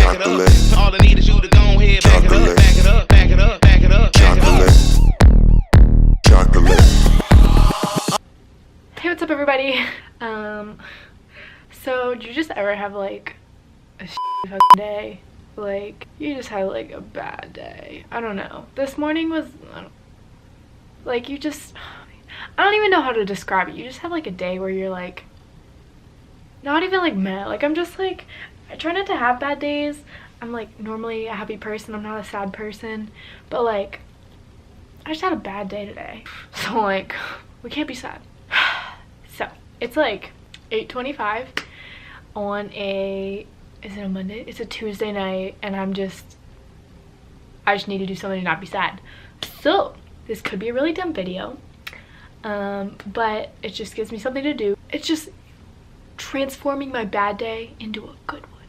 back it up. All I need is you to go ahead, back it up, back it up, back it up, back it up, back it up. Hey, what's up, everybody? So did you just ever have like a fucking day? Like, you just had like a bad day. I don't know. This morning was like, you just, I don't even know how to describe it. You just have like a day where you're like not even like mad. Like, I'm just like, I try not to have bad days. I'm like normally a happy person. I'm not a sad person, but like I just had a bad day today. So like, we can't be sad. So it's like 8:25 on a, is it a Monday? It's a Tuesday night, and I just need to do something to not be sad. So this could be a really dumb video, but it just gives me something to do. It's just transforming my bad day into a good one.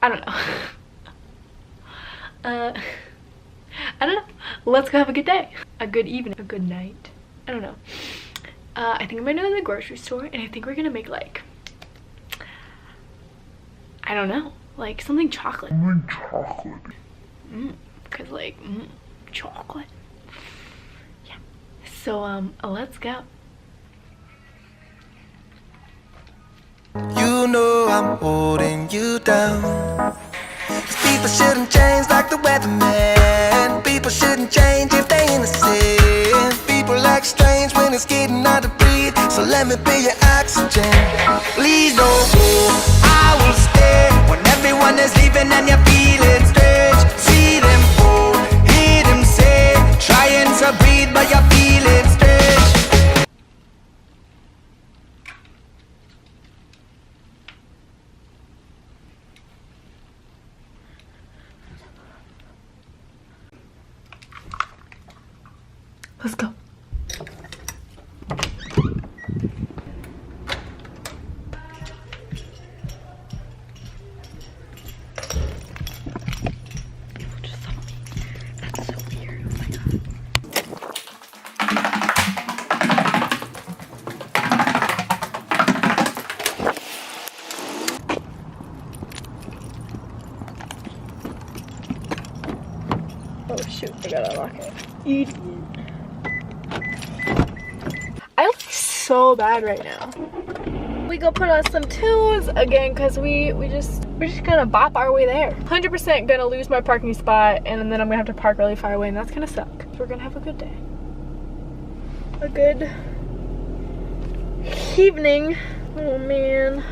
I don't know. I don't know. Let's go have a good day, a good evening, a good night. I don't know. I think I'm gonna go to the grocery store, and I think we're gonna make like, I don't know, like something chocolate. Chocolate. Cause like, chocolate. Yeah. So let's go. You know I'm holding you down. 'Cause people shouldn't change like the weatherman. People shouldn't change if they innocent. People act strange when it's getting hard to breathe. So let me be your oxygen. Please don't go, I will stay. When everyone is leaving and you're feeling strange. See them go, hear them say, trying to breathe but you're feeling strange. Let's go. People just saw me. That's so weird. Oh my god. Oh shoot, I gotta lock it. I look so bad right now. We go put on some tunes again because we're just gonna bop our way there. 100% gonna lose my parking spot, and then I'm gonna have to park really far away, and that's gonna suck. We're gonna have a good day, a good evening. Oh man.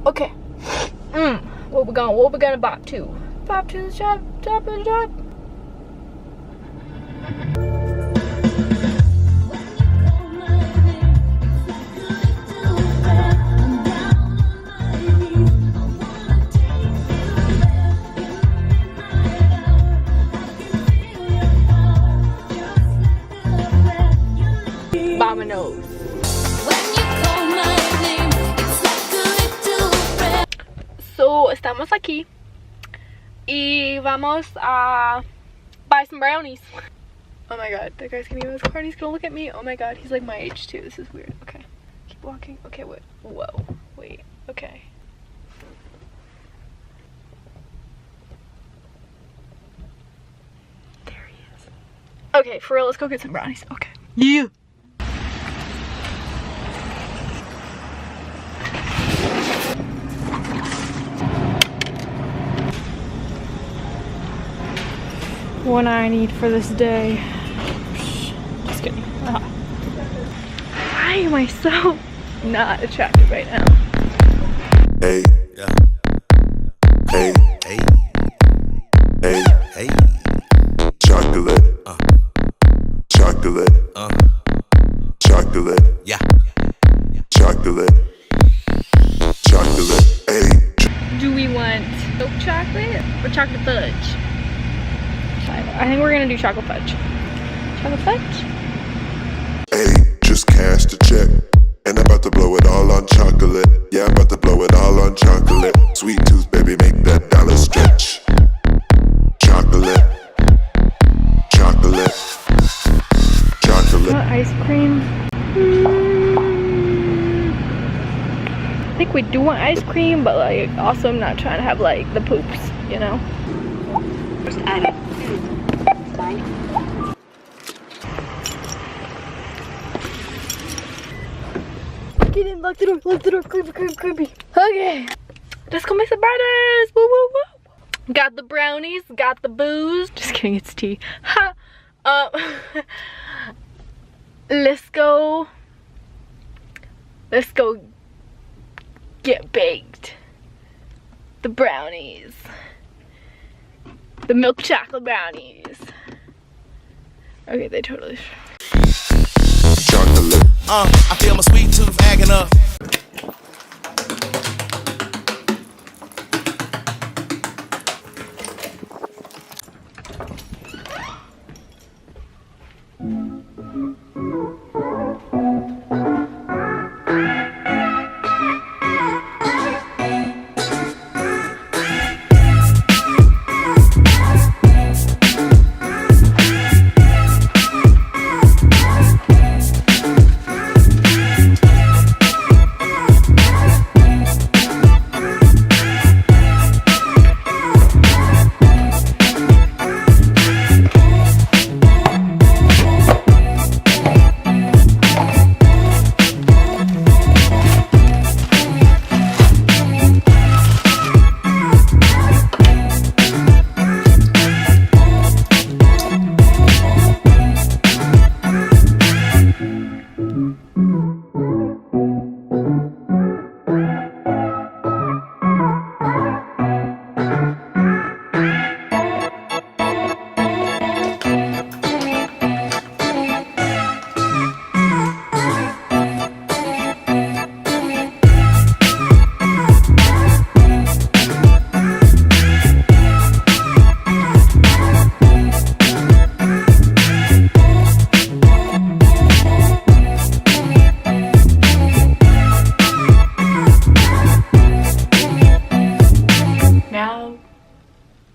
Okay. What we gonna bop to? Bop to the shop, top of the shop. Dominoes. So estamos aquí y vamos a buy some brownies. Oh my god, that guy's gonna give us a car and he's gonna look at me. Oh my god, he's like my age too. This is weird. Okay, keep walking. Okay, wait. Whoa, wait. Okay. There he is. Okay, for real, let's go get some brownies. Okay. Yeah. What I need for this day. Just kidding. Why am I so not attractive right now? Hey, yeah. Hey, hey, hey, hey. Chocolate, chocolate, chocolate, yeah. Chocolate, chocolate. Hey. Do we want milk chocolate or chocolate fudge? I think we're gonna do chocolate fudge. Chocolate fudge? Hey, just cashed a check, and I'm about to blow it all on chocolate. Yeah, I'm about to blow it all on chocolate. Sweet tooth, baby, make that dollar stretch. we do want ice cream, but like also I'm not trying to have like the poops, you know. First item. Fine. Get in, lock the door, creepy. Okay, let's go make some brownies. Woo woo woo. Got the brownies, got the booze. Just kidding, it's tea. Ha. Let's go get baked. The brownies. The milk chocolate brownies. Okay, they totally. Chocolate. I feel my sweet tooth acting up.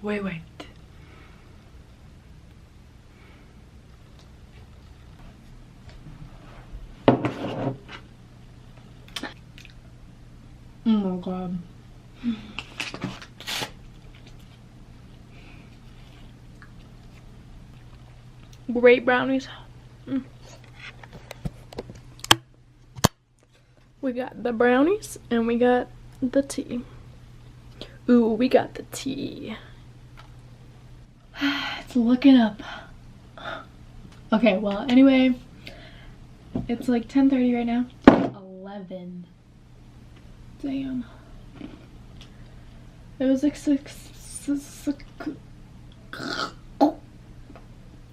Wait. Oh my god. Great brownies. We got the brownies and we got the tea. Ooh, we got the tea. It's looking up. Okay, well, anyway, it's like 10:30 right now. 11. Damn. It was like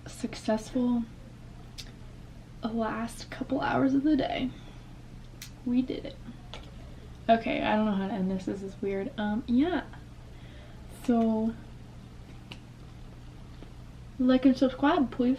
successful last couple hours of the day. We did it. Okay, I don't know how to end this. This is weird. Yeah. So, like and subscribe, please.